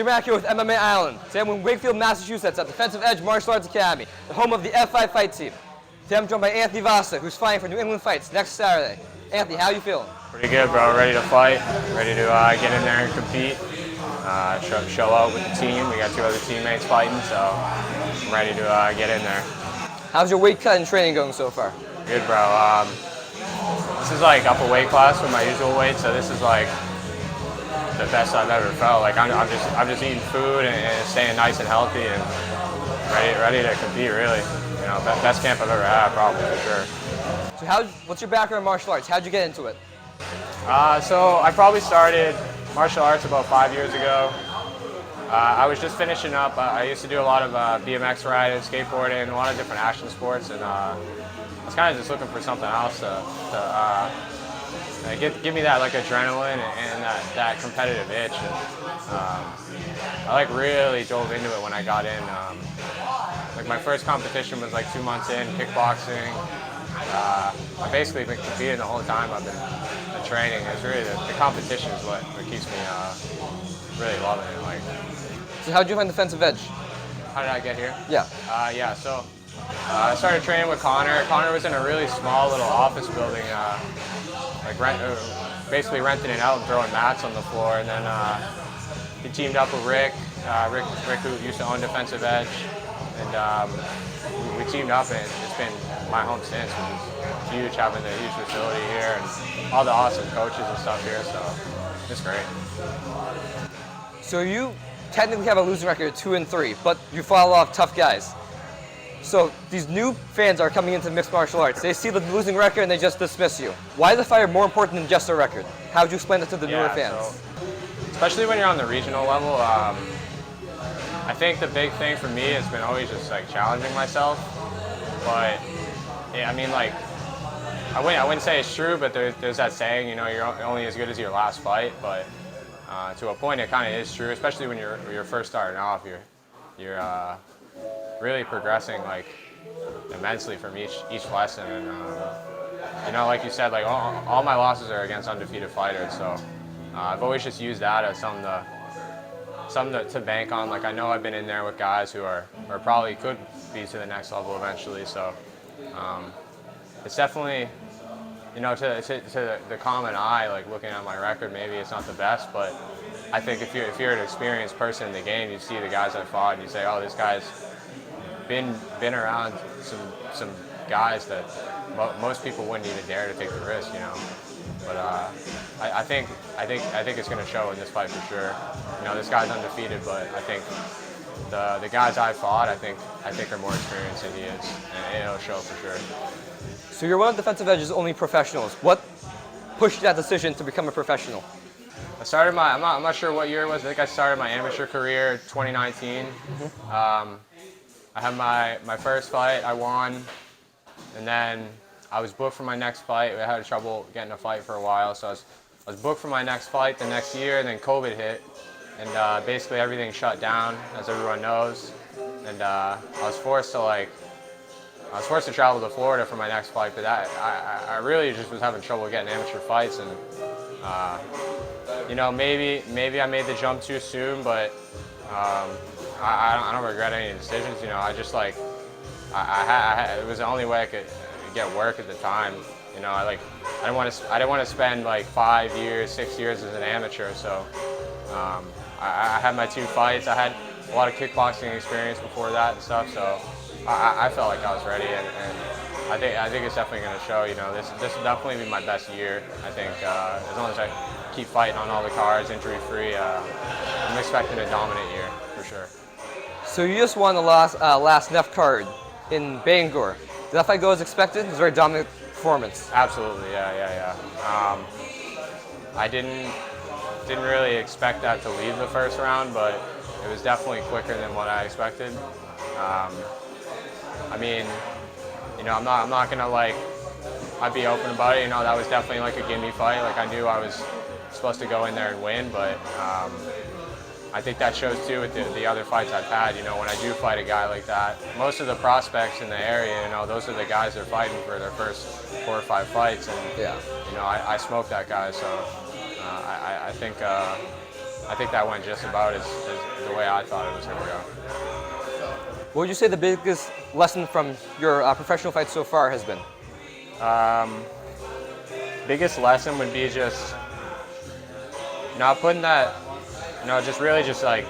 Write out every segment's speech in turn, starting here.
Andrew Mack here with MMA Island. Today I'm in Wakefield, Massachusetts at Defensive Edge Martial Arts Academy, the home of the F5 fight team. Today I'm joined by Anthony Vasta, who's fighting for New England Fights next Saturday. Anthony, how are you feeling? Pretty good, bro. Ready to fight. Ready to get in there and compete. Show out with the team. We got 2 other teammates fighting, so I'm ready to get in there. How's your weight cut and training going so far? Good, bro. This is like upper weight class from my usual weight, so this is like the best I've ever felt. Like I'm just eating food and staying nice and healthy and ready to compete. Really, you know, best camp I've ever had, probably for sure. So what's your background in martial arts? How'd you get into it? So I probably started martial arts about 5 years ago. I was just finishing up. I used to do a lot of BMX riding, skateboarding, a lot of different action sports, and I was kind of just looking for something else to give me that like adrenaline and that competitive itch. And, I like really dove into it when I got in. Like my first competition was like 2 months in, kickboxing. I've basically been competing the whole time I've been training. It's really the competition is what keeps me really loving it. Like. So how'd you find Defensive Edge? How did I get here? Yeah. So I started training with Connor. Connor was in a really small little office building, basically renting it out and throwing mats on the floor. And then he teamed up with Rick, who used to own Defensive Edge. And we teamed up, and it's been my home since, which is huge, having the huge facility here and all the awesome coaches and stuff here. So it's great. So you technically have a losing record of 2-3, but you fought a lot of tough guys. So these new fans are coming into mixed martial arts. They see the losing record and they just dismiss you. Why is the fighter more important than just a record? How would you explain that to the newer fans? So, especially when you're on the regional level, I think the big thing for me has been always just like challenging myself. But yeah, I mean, like I wouldn't say it's true, but there's that saying, you know, you're only as good as your last fight. But to a point, it kind of is true, especially when you're first starting off. You're really progressing like immensely from each lesson, and you know, like you said, like all my losses are against undefeated fighters. So I've always just used that as something to bank on. Like I know I've been in there with guys who are probably could be to the next level eventually. So it's definitely, you know, to the common eye, like looking at my record, maybe it's not the best, but I think if you're an experienced person in the game, you see the guys I fought and you say, oh, this guy's been around some guys that most people wouldn't even dare to take the risk, you know. But I think it's going to show in this fight for sure. You know, this guy's undefeated, but I think the guys I fought, I think are more experienced than he is, and it'll show for sure. So you're one of Defensive Edge's only professionals. What pushed that decision to become a professional? I started I'm not sure what year it was. I think I started my amateur career in 2019. Mm-hmm. I had my first fight, I won, and then I was booked for my next fight. I had trouble getting a fight for a while, so I was booked for my next fight the next year, and then COVID hit, and basically everything shut down, as everyone knows, and I was forced to travel to Florida for my next fight, but I really just was having trouble getting amateur fights, and you know, maybe I made the jump too soon, but I don't regret any decisions. You know, I just like it was the only way I could get work at the time. You know, I didn't want to spend like 5 years, 6 years as an amateur. So I had my 2 fights. I had a lot of kickboxing experience before that and stuff. So I felt like I was ready, and I think it's definitely going to show. You know, this will definitely be my best year. I think as long as I keep fighting on all the cards, injury free, I'm expecting a dominant year for sure. So you just won the last NEF card in Bangor. Did that fight go as expected? It was a very dominant performance. Absolutely, yeah. I didn't really expect that to leave the first round, but it was definitely quicker than what I expected. I mean, you know, I'm not gonna I'd be open about it. You know, that was definitely like a gimme fight. Like I knew I was supposed to go in there and win, but I think that shows too with the other fights I've had. You know, when I do fight a guy like that, most of the prospects in the area, you know, those are the guys that are fighting for their first 4 or 5 fights, and yeah, you know, I smoked that guy. So I think I think that went just about as the way I thought it was going to go. What would you say the biggest lesson from your professional fight so far has been? Biggest lesson would be just not putting that, just really just like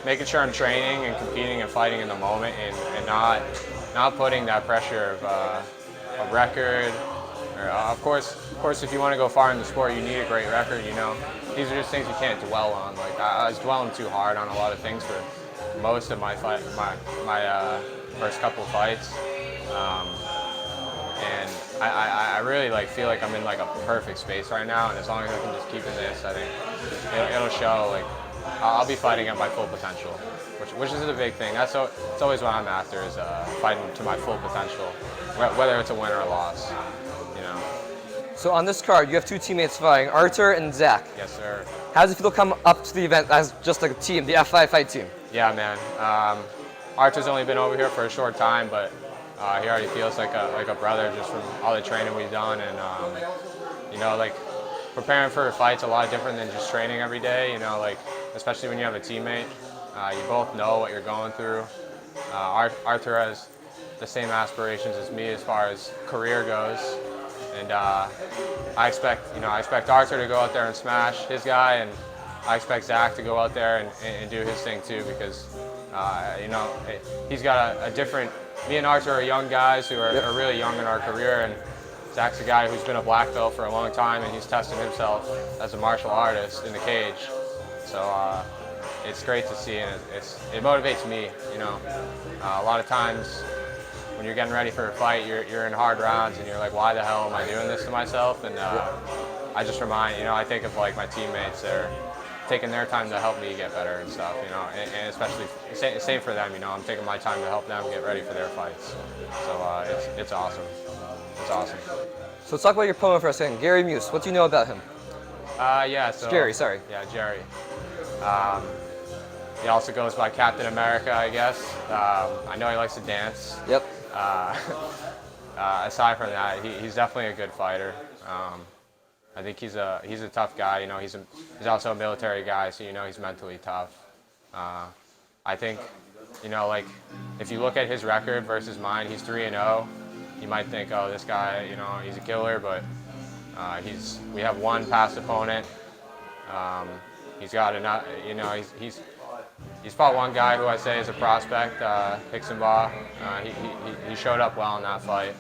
making sure I'm training and competing and fighting in the moment, and not putting that pressure of a record. Or, of course, if you want to go far in the sport, you need a great record. These are just things you can't dwell on. Like I was dwelling too hard on a lot of things for most of my first couple of fights, and I really feel like I'm in a perfect space right now. And as long as I can just keep in this, I think it'll show. I'll be fighting at my full potential, which is the big thing. It's always what I'm after, is fighting to my full potential, whether it's a win or a loss. So on this card, you have two teammates fighting, Artur and Zach. Yes, sir. How does it feel to come up to the event as just a team, the F5 fight team? Yeah, man. Artur's only been over here for a short time, but he already feels like a brother just from all the training we've done, and preparing for a fight's a lot different than just training every day. Especially when you have a teammate, you both know what you're going through. Artur has the same aspirations as me as far as career goes, and I expect Artur to go out there and smash his guy, and I expect Zach to go out there and do his thing too, because he's got a different. Me and Artur are young guys who are really young in our career, and Zach's a guy who's been a black belt for a long time, and he's tested himself as a martial artist in the cage. So it's great to see, and it motivates me. A lot of times when you're getting ready for a fight, you're in hard rounds, and you're like, why the hell am I doing this to myself? And I just I think of my teammates. They're taking their time to help me get better and stuff, and especially same for them. I'm taking my time to help them get ready for their fights. So it's awesome. It's awesome. So let's talk about your opponent for a second, Gary Muse. What do you know about him? So Jerry, sorry. Yeah, Jerry. He also goes by Captain America, I guess. I know he likes to dance. Yep. Aside from that, he's definitely a good fighter. I think he's a tough guy. He's also a military guy, so he's mentally tough. I think, if you look at his record versus mine, he's 3-0. You might think, oh, this guy, he's a killer, but we have one past opponent. He's got enough, he's fought one guy who I say is a prospect, Hicksonbaugh. He showed up well in that fight,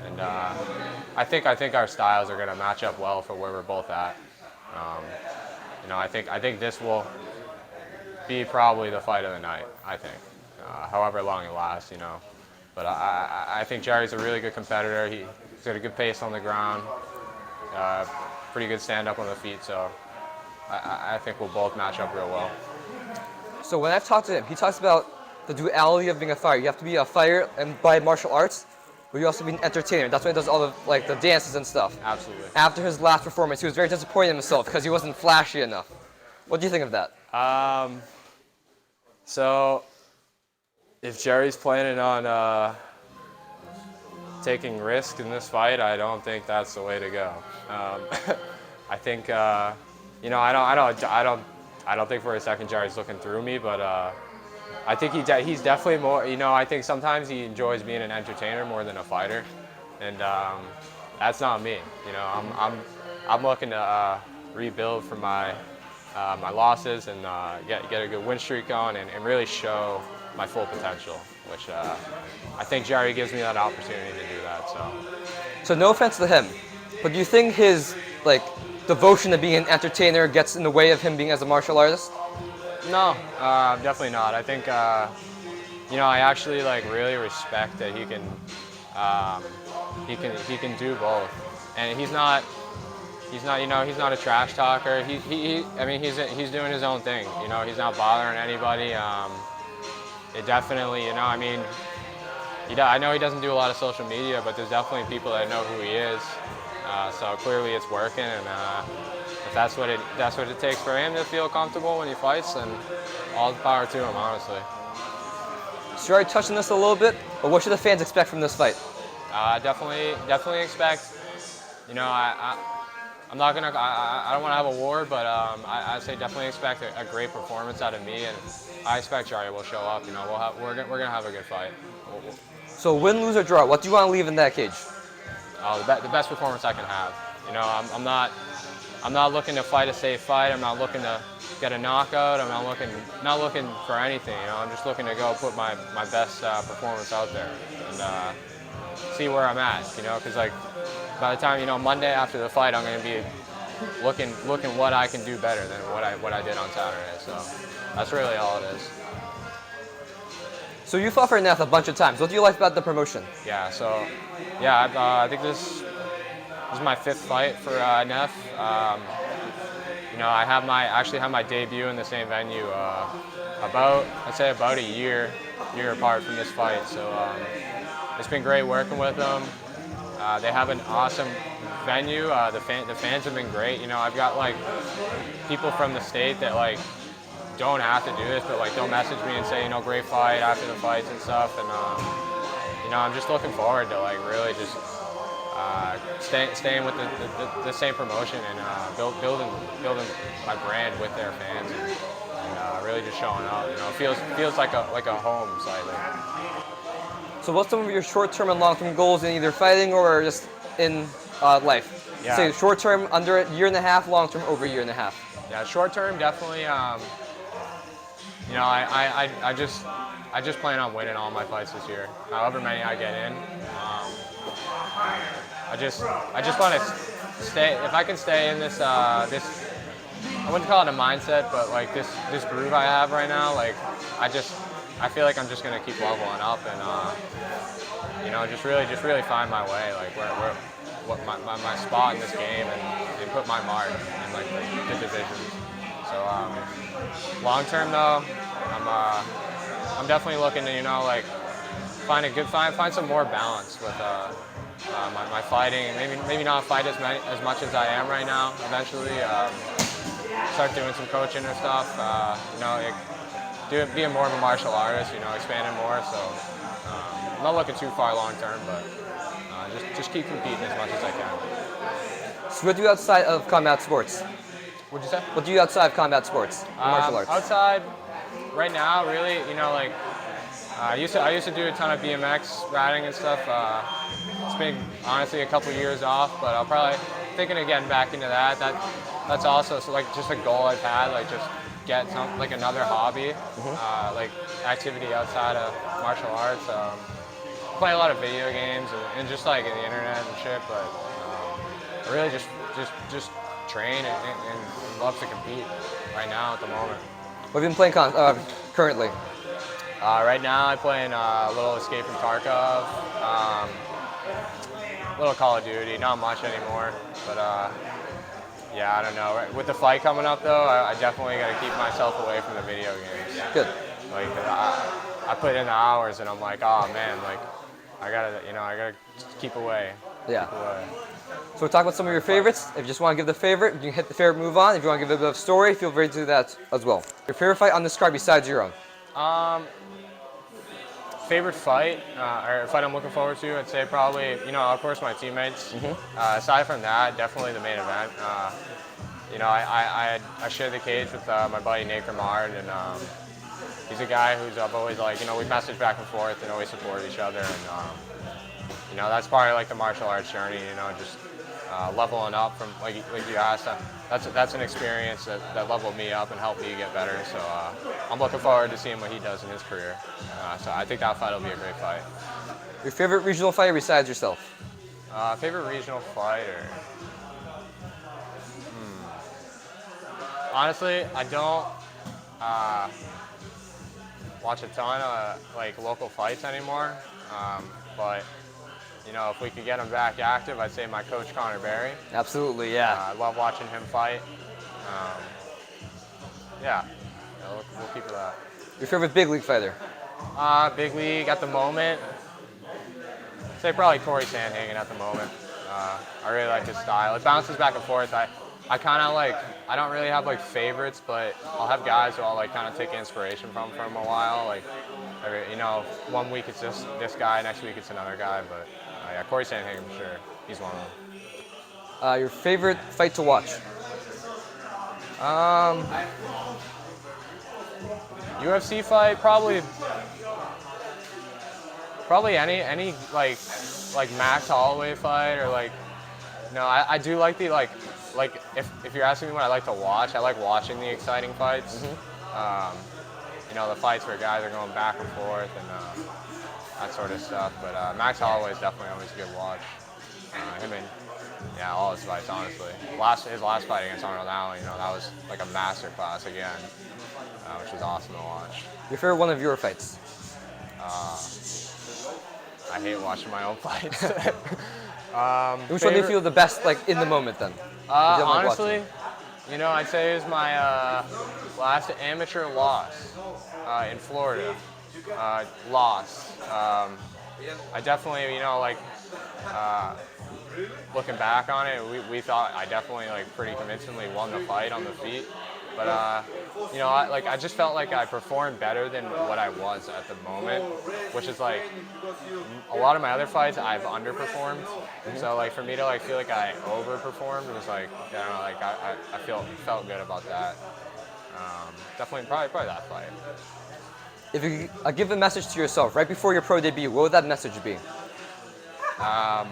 and I think our styles are going to match up well for where we're both at. I think this will be probably the fight of the night. I think, however long it lasts, But I think Jerry's a really good competitor. He's got a good pace on the ground, pretty good stand-up on the feet, so I think we'll both match up real well. So when I've talked to him, he talks about the duality of being a fighter. You have to be a fighter and by martial arts, but you also be an entertainer. That's why he does all the the dances and stuff. Absolutely. After his last performance, he was very disappointed in himself because he wasn't flashy enough. What do you think of that? So if Jerry's planning on taking risks in this fight, I don't think that's the way to go. I think I don't think for a second Jerry's looking through me, but I think he's definitely more. I think sometimes he enjoys being an entertainer more than a fighter, and that's not me. I'm looking to rebuild from my my losses and get a good win streak going and really show my full potential, which I think Jerry gives me that opportunity to do that. So no offense to him, but do you think his devotion to being an entertainer gets in the way of him being as a martial artist? No, definitely not. I think I actually really respect that he can do both, and he's not a trash talker. He's doing his own thing. He's not bothering anybody. It definitely, I know he doesn't do a lot of social media, but there's definitely people that know who he is. So clearly it's working, and if that's what it takes for him to feel comfortable when he fights, then all the power to him, honestly. So you already touched on this a little bit, but what should the fans expect from this fight? Definitely expect. I'm not gonna. I don't want to have a war, but I say definitely expect a great performance out of me, and I expect Jari will show up. You know, we're gonna have a good fight. So win, lose, or draw, what do you want to leave in that cage? The best performance I can have. You know, I'm not looking to fight a safe fight. I'm not looking to get a knockout. I'm not looking for anything. You know, I'm just looking to go put my best performance out there and see where I'm at. You know, because like by the time, you know, Monday after the fight, I'm going to be looking what I can do better than what I did on Saturday. So that's really all it is. So you fought for NEF a bunch of times. What do you like about the promotion? Yeah. So yeah, I think this is my 5th fight for NEF. You know, I actually have my debut in the same venue I'd say about a year apart from this fight. So it's been great working with them. They have an awesome venue. The fans have been great. You know, I've got like people from the state that like don't have to do this, but like they'll message me and say, you know, great fight after the fights and stuff. And you know, I'm just looking forward to like really just staying with the same promotion and building my brand with their fans and really just showing up. You know, it feels like a home slightly. So what's some of your short-term and long-term goals in either fighting or just in life? Yeah. Say short-term under a year and a half, long-term over a year and a half. Yeah, short-term definitely. You know, I just plan on winning all my fights this year, however many I get in. I just want to stay. If I can stay in this I wouldn't call it a mindset, but like this groove I have right now, like I feel like I'm just gonna keep leveling up and you know, just really find my way, like what my spot in this game and put my mark in like the divisions. So long term though, I'm definitely looking to, you know, like find some more balance with my fighting. Maybe not fight as much as I am right now. Eventually, start doing some coaching or stuff. You know, being more of a martial artist. You know, expanding more. So I'm not looking too far long term, but just keep competing as much as I can. So what do you outside of combat sports? What'd you say? What do you outside of combat sports, martial arts? Outside, right now, really, you know, like I used to do a ton of BMX riding and stuff. It's been honestly a couple years off, but I'll probably thinking of getting back into that. That's also like just a goal I've had, like just get like another hobby, like activity outside of martial arts. Play a lot of video games and just like in the internet and shit, but I really just train and love to compete right now at the moment. What have you been playing currently? Right now I play in a little Escape from Tarkov, a little Call of Duty, not much anymore, but yeah, I don't know. With the fight coming up though, I definitely got to keep myself away from the video games. Good. Like I put in the hours and I'm like, oh man, like I gotta keep away. Yeah. Keep away. So we'll talk about some of your favorites. If you just want to give the favorite, you can hit the favorite, move on. If you want to give a bit of story, feel free to do that as well. Your favorite fight on this card besides your own? Favorite fight, or fight I'm looking forward to, I'd say probably, you know, of course my teammates. Aside from that, definitely the main event. You know, I share the cage with my buddy Nate Grimard, and he's a guy who's I've always like, you know, we message back and forth and always support each other, and you know, that's part of like the martial arts journey, you know, just leveling up from, like you asked, that's an experience that leveled me up and helped me get better. So I'm looking forward to seeing what he does in his career. So I think that fight will be a great fight. Your favorite regional fighter besides yourself? Favorite regional fighter? Honestly, I don't watch a ton of like local fights anymore, but you know, if we could get him back active, I'd say my coach, Connor Berry. Absolutely, yeah. I love watching him fight. Yeah, we'll keep it that. Your favorite big league fighter? Big league at the moment, I'd say probably Corey Sandhagen at the moment. I really like his style. It bounces back and forth. I kind of like, I don't really have like favorites, but I'll have guys who I'll like kind of take inspiration from a while. Like, you know, one week it's this guy, next week it's another guy, but yeah, Corey Sandhagen for sure. He's one of them. Your favorite fight to watch? UFC fight, probably any like Max Holloway fight, or like, no, I do like the like if you're asking me what I like to watch, I like watching the exciting fights. You know, the fights where guys are going back and forth and that sort of stuff. But Max Holloway is definitely always a good watch. Him and all his fights, honestly. His last fight against Arnold Allen, you know, that was like a master class again, which was awesome to watch. Your favorite one of your fights? I hate watching my own fights. Which one do you feel the best, like, in the moment, then? If you don't like Honestly, watching? you know, I'd say it was my last amateur loss in Florida. Loss. I definitely, you know, like, looking back on it, we thought I definitely, like, pretty convincingly won the fight on the feet. But, you know, I just felt like I performed better than what I was at the moment, which is, like, a lot of my other fights I've underperformed. So, like, for me to, like, feel like I overperformed, it was, like, I don't know, like, I felt good about that. Definitely, probably that fight. If you could give a message to yourself right before your pro debut, what would that message be? It's a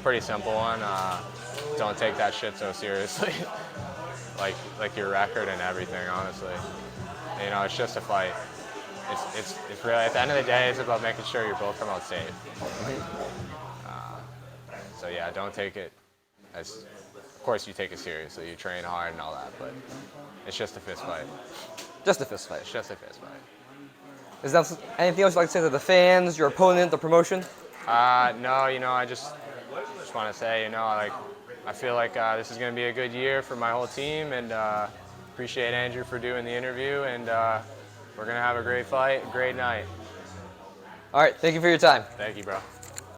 pretty simple one. Don't take that shit so seriously. like your record and everything, honestly. You know, it's just a fight. It's really, at the end of the day, it's about making sure you both come out safe. So yeah, don't take it as, of course you take it seriously, you train hard and all that, but it's just a fist fight. Just a fist fight. It's just a fist fight. Is there anything else you'd like to say to the fans, your opponent, the promotion? No, you know, I just want to say, you know, like, I feel like this is going to be a good year for my whole team, and appreciate Andrew for doing the interview, and we're going to have a great fight, a great night. All right, thank you for your time. Thank you, bro.